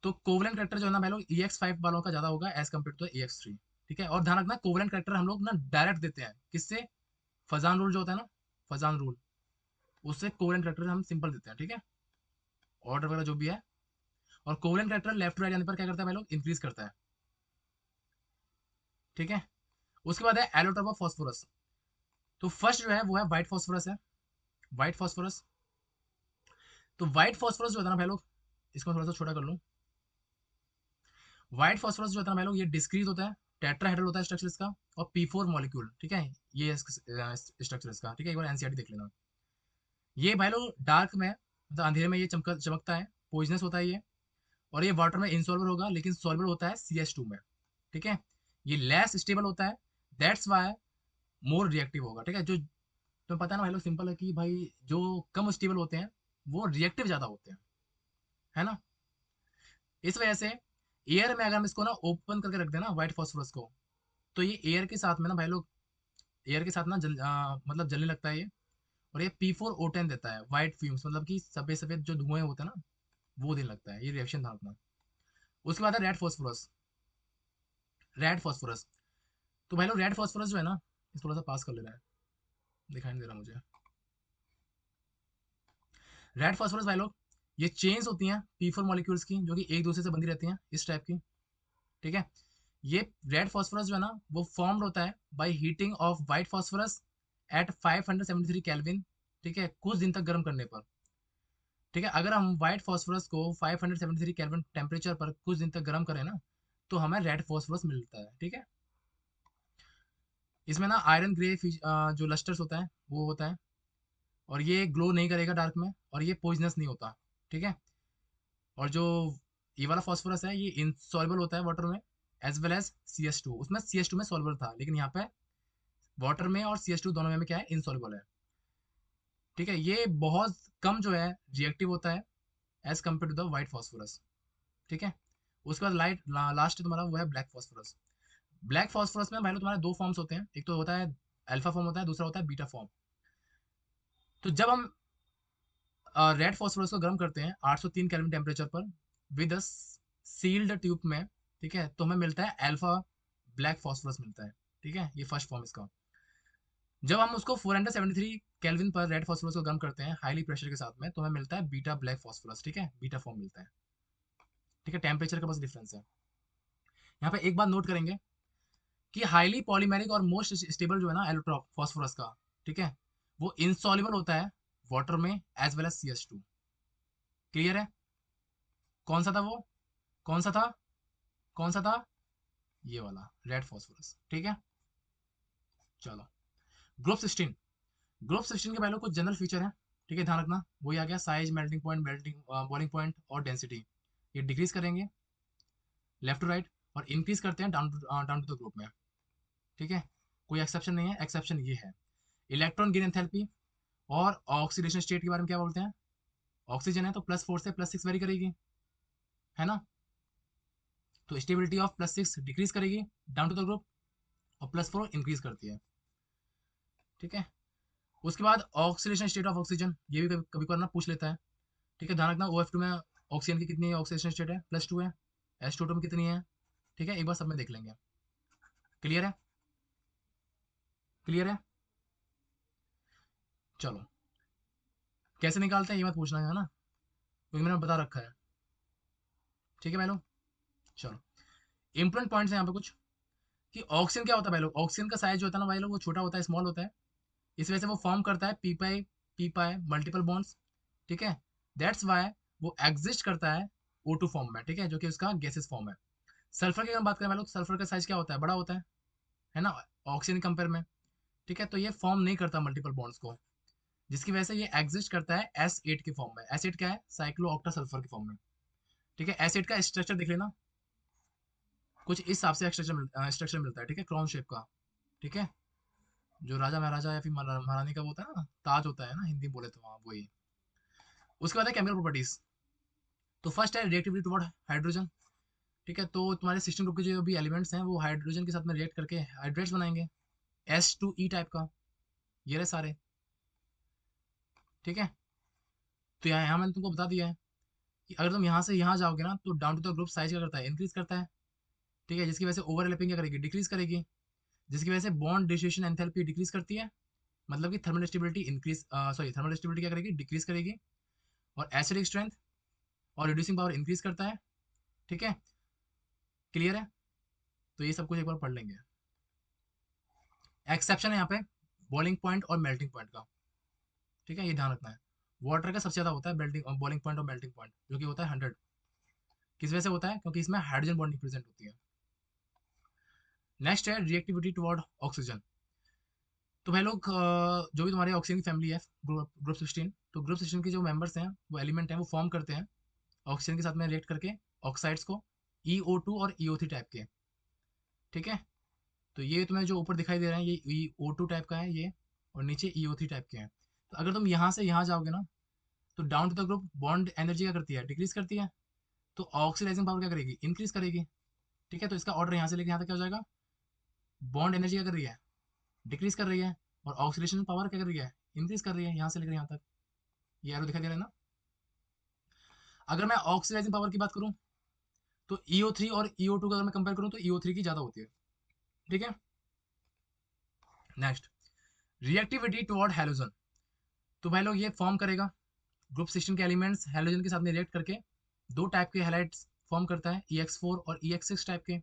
तो कोवलेंट करेक्टर जो है ना भाई लोग EX5 वालों का ज्यादा होगा एज कम्पेयर टू EX3, ठीक है। और ध्यान रखना कोवलेंट करेक्टर हम लोग ना डायरेक्ट देते हैं, किससे, फजान रूल जो होता है ना, फजान रूल, उससे कोवलेंट करेक्टर हम सिंपल देते हैं, ठीक है, ऑर्डर वगैरह जो भी है। और covalent character left to right जाने पर क्या करता है भाई लोग, इंक्रीज करता है, ठीक है। उसके बाद है एलोट्रोप ऑफ फॉस्फोरस। तो फर्स्ट जो है वो है व्हाइट फॉस्फोरस है, व्हाइट फॉस्फोरस। तो व्हाइट फॉस्फोरस जो होता है ना भाई लोग, इसको मैं थोड़ा सा छोटा कर लूँ। व्हाइट फॉस्फोरस जो होता है ना भाई लोग, ये डिस्क्रीज होता है, टेट्राहेड्रल होता है स्ट्रक्चर इसका, और P4 मॉलिक्यूल, ठीक है, ये स्ट्रक्चर इसका, ठीक है, एक बार NCERT देख लेना। ये भाई लोग डार्क में मतलब अंधेरे में ये चमकता है, पॉइजनस होता है ये, और ये वाटर में इनसॉल्युबल होगा, लेकिन सॉल्युबल होता है CH2 में, ठीक है। ये लेस स्टेबल होता है, दैट्स वाई मोर रिएक्टिव होगा, ठीक है। जो तो पता है ना भाई लोग, सिंपल है कि भाई जो कम स्टेबल होते हैं वो रिएक्टिव ज्यादा होते हैं, है ना। इस वजह से एयर में अगर हम इसको ना ओपन करके रख देना व्हाइट फॉस्फोरस को, तो ये एयर के साथ में ना भाई लोग, एयर के साथ ना मतलब जलने लगता है ये, और ये P4O10 देता है, व्हाइट फ्यूम्स, मतलब कि सफेद सफेद जो धुएं होते हैं ना, वो देने लगता है, ये रिएक्शन था अपना। उसके बाद है रेड फॉस्फोरस। रेड फॉस्फोरस, तो भाई लोग रेड फॉस्फोरस जो है ना, इस थोड़ा सा पास कर ले रहा है, दिखाई नहीं दे रहा मुझे। रेड फॉस्फोरस भाई लोग, ये चेन्स होती हैं P4 मॉलिक्यूल्स की, जो कि एक दूसरे से बंधी रहती हैं इस टाइप की, ठीक है। ये रेड फॉस्फोरस जो है ना, वो फॉर्म्ड होता है by heating of white phosphorus at 573 kelvin, ठीक है, कुछ दिन तक गर्म करने पर, ठीक है। अगर हम व्हाइट फॉस्फोरस को 573 केल्विन टेम्परेचर पर कुछ दिन तक गर्म करें ना, तो हमें रेड फॉस्फोरस मिलता है, ठीक है। इसमें ना आयरन ग्रे जो लस्टर्स होता है वो होता है, और ये ग्लो नहीं करेगा डार्क में, और ये पॉइजनस नहीं होता, ठीक है। और जो ये वाला फॉस्फोरस है, ये इनसॉल्युबल होता है वाटर में, एज वेल एज CH2। उसमें CH2 में सॉल्युबल था, लेकिन यहाँ पे वाटर में और CH2 दोनों में क्या है, इनसॉल्युबल है, ठीक है। ये बहुत कम जो है रिएक्टिव होता है as compare to the white phosphorus, ठीक है। उसके बाद लास्ट तुम्हारा वो है ब्लैक फॉस्फोरस। ब्लैक फॉस्फोरस में भाई लोग तुम्हारे दो फॉर्म्स होते हैं, एक तो होता है अल्फा फॉर्म होता है, दूसरा होता है बीटा फॉर्म। तो जब हम रेड फॉस्फोरस को गर्म करते हैं 803 केल्विन टेम्परेचर पर विद सील्ड ट्यूब में, ठीक है, तो हमें मिलता है अल्फा ब्लैक फॉस्फोरस मिलता है, ठीक है, ये फर्स्ट फॉर्म इसका। जब हम उसको 473 केल्विन पर रेड फॉस्फोरस को गर्म करते हैं हाईली प्रेशर के साथ में, तो हमें मिलता है बीटा ब्लैक फॉस्फोरस, ठीक है, बीटा फॉर्म मिलता है, ठीक है। टेम्परेचर का बस डिफरेंस है। यहाँ पे एक बात नोट करेंगे कि हाईली पॉलीमेरिक और मोस्ट स्टेबल जो है ना एलोट्रॉप फॉस्फोरस का, ठीक है, वो इनसॉल्युबल होता है वाटर में as well as CH2। Clear है। कौन सा था वो, कौन सा था, कौन सा था, ये वाला रेड फॉस्फोरस, ठीक है। चलो, ग्रुप 16। ग्रुप 16 के पहले कुछ जनरल फीचर है, ठीक है, ध्यान रखना। वही आ गया size, melting point, boiling point और डेंसिटी। ये डिक्रीज करेंगे लेफ्ट टू राइट, और इंक्रीज करते हैं डाउन टू द ग्रुप में, ठीक है। कोई एक्सेप्शन नहीं है, एक्सेप्शन ये है इलेक्ट्रॉन गेन एंथैल्पी और ऑक्सीडेशन स्टेट के बारे में क्या बोलते हैं। ऑक्सीजन है तो +4 से +6 वेरी करेगी, है ना। तो स्टेबिलिटी ऑफ +6 डिक्रीज करेगी डाउन टू द ग्रुप, और +4 इंक्रीज करती है, ठीक है। उसके बाद ऑक्सीडेशन स्टेट ऑफ ऑक्सीजन, ये भी कभी कभी करना पूछ लेता है, ठीक है। ध्यान रखना OF2 में ऑक्सीजन की कितनी ऑक्सीडेशन स्टेट है, +2 है। H2 में कितनी है, ठीक है, एक बार सब में देख लेंगे। क्लियर है, क्लियर है। चलो, कैसे निकालते हैं ये मत पूछना है ना, क्योंकि मैंने बता रखा है, ठीक है भाई लोग। चलो, इंपॉर्टेंट पॉइंट्स हैं यहाँ पे कुछ, कि ऑक्सीजन क्या होता है भाई लोग। ऑक्सीजन का साइज जो होता है ना भाई लोग, वो छोटा होता है, स्मॉल होता है। इस वजह से वो फॉर्म करता है पी पाई मल्टीपल बॉन्ड्स, ठीक है। दैट्स वाई वो एग्जिस्ट करता है O2 फॉर्म में, ठीक है, जो कि उसका गैसेस फॉर्म है। सल्फर की अगर बात करें भाई लोग, सल्फर का साइज क्या होता है, बड़ा होता है ना, ऑक्सीजन कंपेयर में, ठीक है। तो ये फॉर्म नहीं करता मल्टीपल बॉन्ड्स को, जिसकी वजह से ये एग्जिस्ट करता है S8 के फॉर्म में। S8 क्या है, साइक्लो ऑक्टा सल्फर के फॉर्म में, ठीक है। S8 का स्ट्रक्चर देख लेना, कुछ इस हिसाब से स्ट्रक्चर मिलता है, ठीक है, क्राउन शेप का, ठीक है। जो राजा महाराजा या फिर महारानी का वो होता है ना, ताज होता है ना, हिंदी में बोले तो, हाँ वही। उसके बाद है केमिकल प्रॉपर्टीज। तो फर्स्ट है रिएक्टिविटी टुवर्ड हाइड्रोजन, ठीक है। तो तुम्हारे सिस्टम ग्रुप के जो भी एलिमेंट्स हैं वो हाइड्रोजन के साथ में रिएक्ट करके हाइड्रेट्स बनाएंगे, H2E टाइप का, ये रहे सारे, ठीक है। तो यहाँ मैंने तुमको बता दिया है कि अगर तुम यहाँ से यहाँ जाओगे ना, तो down to the group size क्या करता है, इंक्रीज करता है, ठीक है, जिसकी वजह से ओवरलैपिंग क्या करेगी, डिक्रीज करेगी, जिसकी वजह से बॉन्ड डिस्ट्रीब्यूशन एंथैल्पी डिक्रीज करती है, मतलब कि thermal stability increase, sorry, thermal stability क्या करेगी, डिक्रीज करेगी, और एसिडिक स्ट्रेंथ और रिड्यूसिंग पावर इंक्रीज करता है, ठीक है। क्लियर है। तो ये सब कुछ एक बार पढ़ लेंगे। एक्सेप्शन है यहाँ पे बॉइलिंग पॉइंट और मेल्टिंग पॉइंट का, ठीक है, ये ध्यान रखना है। वाटर का सबसे ज्यादा होता है बॉइलिंग पॉइंट और मेल्टिंग पॉइंट, जो कि होता है 100। किस वजह से होता है, क्योंकि इसमें हाइड्रोजन बॉन्डिंग प्रेजेंट होती है। नेक्स्ट है रिएक्टिविटी टुवर्ड ऑक्सीजन। तो भाई लोग जो भी तुम्हारी ऑक्सीजन की फैमिली है, ग्रुप 16, तो ग्रुप 16 के जो मेंबर्स हैं, वो एलिमेंट हैं, वो फॉर्म करते हैं ऑक्सीजन के साथ में रिएक्ट करके ऑक्साइड्स को, EO2 और EO3 टाइप के। ठीक है, तो ये तुम्हें जो ऊपर दिखाई दे रहे हैं ये EO2 टाइप का है ये, और नीचे EO3 टाइप के हैं। तो अगर तुम यहाँ से यहाँ जाओगे ना, तो down to the group bond energy क्या करती है, डिक्रीज करती है, तो ऑक्सीडाइजिंग पावर क्या करेगी, इंक्रीज करेगी। ठीक है, तो इसका ऑर्डर यहाँ से लेके यहाँ तक क्या हो जाएगा, बॉन्ड एनर्जी क्या कर रही है, डिक्रीज कर रही है, और ऑक्सीडेशन पावर क्या कर रही है, इंक्रीज कर रही है, यहाँ से लेकर यहाँ तक। ये एरो दिखाई दे रहा है ना। अगर मैं ऑक्सीडाइजिंग पावर की बात करूँ, तो EO3 और EO2 का अगर मैं कंपेयर करूँ, तो EO3 की ज़्यादा होती है। ठीक है, नेक्स्ट, रिएक्टिविटी टुवर्ड हैलोजन। तो भाई लोग ये फॉर्म करेगा, ग्रुप 16 के एलिमेंट्स हैलोजन के साथ में रिएक्ट करके दो टाइप के हैलाइड्स फॉर्म करता है, EX4 और EX6 टाइप के।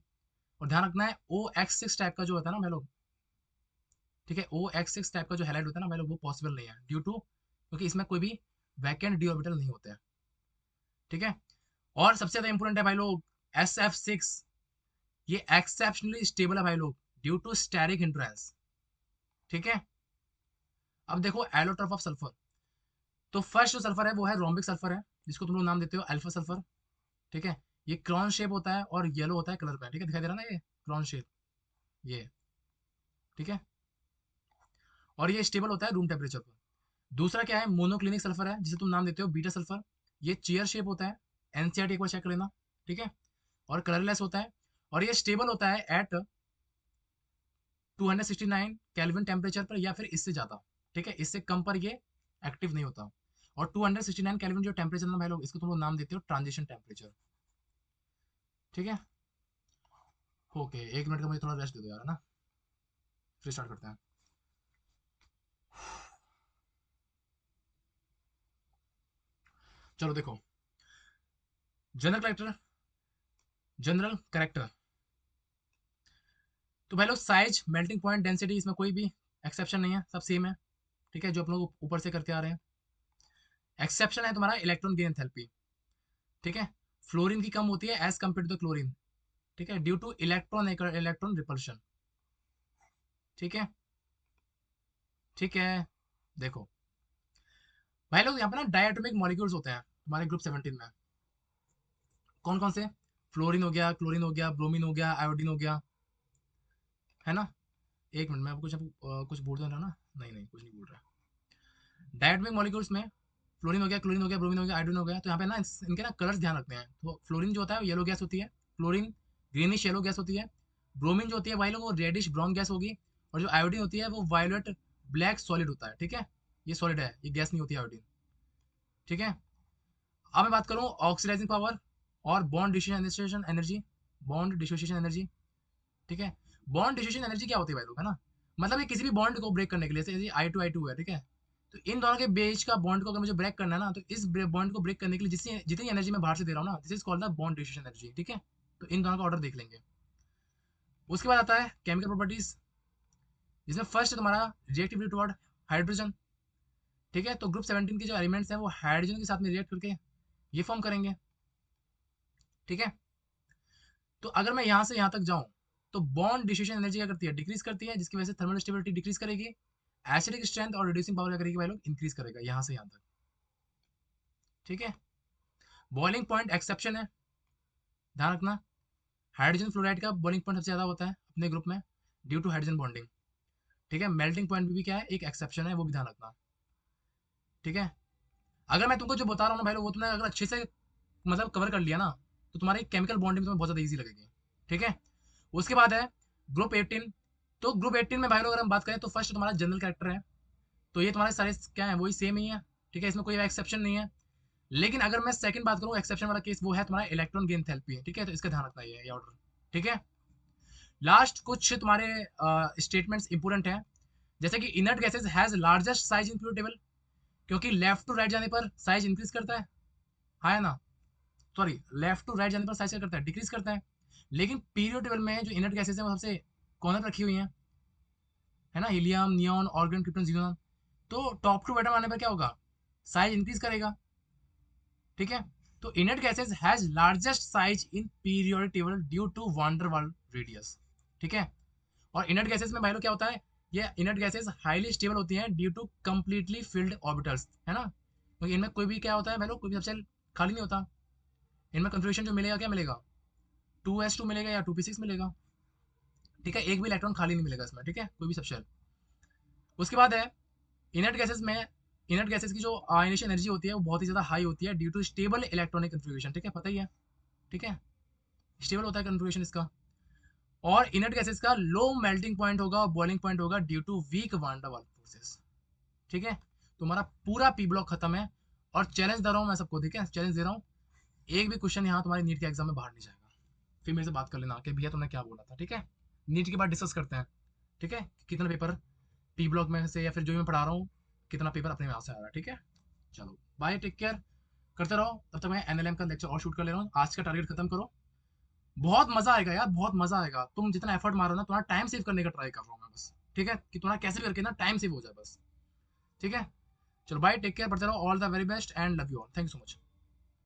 और ध्यान रखना है OX6 टाइप का जो होता है ना भाई लोग, ठीक है, OX6 टाइप का जो हैलाइड होता है ना भाई लोग, वो पॉसिबल नहीं है ड्यू टू, क्योंकि इसमें कोई भी वैकेंट डी ऑर्बिटल नहीं होते हैं। ठीक है, और सबसे ज्यादा इंपॉर्टेंट है भाई लोग SF6, ये एक्सेप्शनली स्टेबल है भाई लोग ड्यू टू स्टेरिक हिंड्रेंस। ठीक है, अब देखो एलोट्रॉप ऑफ सल्फर। तो फर्स्ट जो सल्फर है वो है रोम्बिक सल्फर है, जिसको तुम लोग नाम देते हो अल्फा सल्फर। ठीक है, ये क्रॉन शेप होता है और येलो होता है कलर में। ठीक है, दिखाई दे रहा है ना ये क्रॉन शेप, ये। ठीक है, और ये स्टेबल होता है रूम टेम्परेचर पर। दूसरा क्या है, मोनोक्लिनिक सल्फर है, जिसे तुम नाम देते हो बीटा सल्फर। ये चेयर शेप होता है, NCERT एक बार चेक कर लेना। ठीक है, और कलरलेस होता है, और ये स्टेबल होता है एट 269 केल्विन टेम्परेचर पर, या फिर इससे ज़्यादा। ठीक है, इससे कम पर ये एक्टिव नहीं होता। और 269 केल्विन जो टेम्परेचर ना भाई लोग, इसको तुम लोग नाम देते हो ट्रांजिशन टेम्परेचर। ठीक है, ओके, 1 मिनट का मुझे थोड़ा रेस्ट दे दो यार, है ना, फिर स्टार्ट करते हैं। चलो देखो, जनरल करेक्टर, जनरल करेक्टर। तो भाई लोग साइज, मेल्टिंग पॉइंट, डेंसिटी, इसमें कोई भी एक्सेप्शन नहीं है, सब सेम है। ठीक है, जो आप लोग ऊपर से करते आ रहे हैं। एक्सेप्शन है तुम्हारा इलेक्ट्रॉन गेन एंथैल्पी। ठीक है, फ्लोरीन की कम होती है as compare to the chlorine. ठीक है, ड्यू टू इलेक्ट्रॉन रिपल्शन। ठीक है, ठीक है, देखो भाई लोग यहाँ पे ना डायटोमिक मॉलिक्यूल्स होते हैं तुम्हारे ग्रुप 17 में। कौन कौन से, फ्लोरीन हो गया, क्लोरीन हो गया, ब्रोमीन हो गया, आयोडीन हो गया, है ना। 1 मिनट में आपको कुछ बोल रहा ना, नहीं नहीं कुछ नहीं बोल रहा। डायटोमिक मॉलिक्यूल्स में फ्लोरीन हो गया, क्लोरीन हो गया, ब्रोमीन हो गया, आयोडीन हो गया। तो यहाँ पे ना इनके ना कलर्स ध्यान रखते हैं। तो फ्लोरीन जो होता है येलो गैस होती है, क्लोरीन ग्रीनिश येलो गैस होती है, ब्रोमीन जो होती है भाई लोग वो रेडिश ब्राउन गैस होगी, और जो आयोडीन होती है वो वायलेट ब्लैक सॉलिड होता है। ठीक है, ये सॉलिड है, ये गैस नहीं होती आयोडीन। ठीक है, अब मैं बात करूँ ऑक्सीडाइजिंग पावर और bond dissociation energy, bond dissociation energy. ठीक है, बॉन्ड डिसोसिएशन एनर्जी क्या होती है भाई लोग, है ना, मतलब ये किसी भी बॉन्ड को ब्रेक करने के लिए, जैसे I2I2 है। ठीक है, तो इन दोनों के बीच का बॉन्ड को अगर मुझे ब्रेक करना है ना, तो इस बॉन्ड को ब्रेक करने के लिए जितनी एनर्जी मैं बाहर से दे रहा हूँ ना, this is called the bond dissociation energy. ठीक है, तो इन दोनों का ऑर्डर देख लेंगे। उसके बाद आता है केमिकल प्रॉपर्टीज, जिसमें फर्स्ट तुम्हारा रिएक्टिविटी टुवर्ड हाइड्रोजन। ठीक है, तो ग्रुप 17 के जो एलिमेंट्स हैं वो हाइड्रोजन के साथ में रिएक्ट करके ये फॉर्म करेंगे। ठीक है, तो अगर मैं यहाँ से यहाँ तक जाऊँ, तो बॉन्ड डिसोसिएशन एनर्जी क्या करती है, डिक्रीज करती है, जिसकी वजह से थर्मल स्टेबिलिटी डिक्रीज करेगी। एसिडिक स्ट्रेंथ और रिड्यूसिंग पावर क्या करेगी भाई लोग, इंक्रीज करेगा यहाँ से यहाँ तक। ठीक है, बॉइलिंग पॉइंट एक्सेप्शन है, ध्यान रखना। हाइड्रोजन फ्लोराइड का बॉइलिंग पॉइंट सबसे ज्यादा होता है अपने ग्रुप में ड्यू टू हाइड्रोजन बॉन्डिंग। ठीक है, मेल्टिंग पॉइंट भी क्या है, एक एक्सेप्शन है, वो भी ध्यान रखना। ठीक है, अगर मैं तुमको जो बता रहा हूँ ना भाई लोग, वो तुमने अगर अच्छे से मतलब कवर कर लिया ना, तो तुम्हारी केमिकल बॉन्डिंग तुम्हें बहुत ज्यादा ईजी लगेगी। ठीक है, उसके बाद है ग्रुप 18। तो ग्रुप 18 में भाई लोग अगर हम बात करें, तो फर्स्ट तुम्हारा जनरल कैरेक्टर है, तो ये तुम्हारे सारे क्या है, वही सेम ही है। ठीक है, इसमें कोई एक्सेप्शन नहीं है। लेकिन अगर मैं सेकंड बात करूँ एक्सेप्शन वाला केस, वो है तुम्हारा इलेक्ट्रॉन गेन थेरेपी है। ठीक है, तो इसका ध्यान रखना ये ऑर्डर। ठीक है, लास्ट कुछ तुम्हारे स्टेटमेंट्स इंपोर्टेंट हैं, जैसे कि inert gases has largest size in period table, क्योंकि लेफ्ट टू राइट जाने पर साइज इंक्रीज करता है, हाँ है ना, सॉरी, लेफ्ट टू राइट जाने पर साइज क्या करता है, डिक्रीज करता है। लेकिन पीरियड टेबल में जो इनर्ट गैसेज है वो सबसे कॉर्नर पर रखी हुई हैं, है ना, helium, neon, organ, krypton, xenon. तो टॉप टू बॉटम आने पर क्या होगा, साइज इंक्रीज करेगा। ठीक है, तो inert gases has largest size in periodic table due to van der Waals radius. ठीक है, और इनर्ट गैसेज में भाई लोग क्या होता है, ये इनर्ट गैसेस हाईली स्टेबल होती हैं due to completely filled orbitals, है ना, क्योंकि इनमें कोई भी क्या होता है, मैं लोग कोई भी सबसे खाली नहीं होता। इनमें कंफर्मेशन जो मिलेगा क्या मिलेगा, 2s2 मिलेगा या 2p6 मिलेगा, ठीक है, एक भी इलेक्ट्रॉन खाली नहीं मिलेगा इसमें, ठीक है, कोई भी सबशेल। उसके बाद है इनर्ट गैसेस में, इनर्ट गैसेस की जो आयनेशन एनर्जी होती है वो बहुत ही ज़्यादा हाई होती है due to stable electronic configuration, ठीक है, पता ही है, ठीक है, स्टेबल होता है कन्फिग्रेशन इसका। और इनर्ट गैसेस का लो मेल्टिंग पॉइंट होगा और बॉइलिंग पॉइंट होगा due to weak van der Waals forces, ठीक है। तुम्हारा पूरा पी ब्लॉक खत्म है, और चैलेंज दे रहा हूँ मैं सबको, ठीक है, चैलेंज दे रहा हूँ, एक भी क्वेश्चन यहाँ तुम्हारी नीट के एग्जाम में बाहर नहीं जाएगा। फिर मेरे से बात कर लेना कि भैया तुमने क्या बोला था, ठीक है, नीट के बाद डिस्कस करते हैं, ठीक है, कितना पेपर पी ब्लॉक में से या फिर जो मैं पढ़ा रहा हूँ कितना पेपर अपने में से आ रहा है, ठीक है। चलो बाय, टेक केयर, करते रहो, तब तक मैं एनएलएम का लेक्चर और शूट कर ले रहा हूँ, आज का टारगेट खत्म करो। बहुत मजा आएगा यार, बहुत मजा आएगा, तुम जितना एफर्ट मारो ना, तुम्हारा टाइम सेव करने का ट्राई कर रहा हूँ मैं बस, ठीक है, कि तुम्हारा कैसे भी करके ना टाइम सेव हो जाए बस, ठीक है। चलो बाय, टेक केयर, पढ़ते रहो, all the very best and love you all, thank you so much.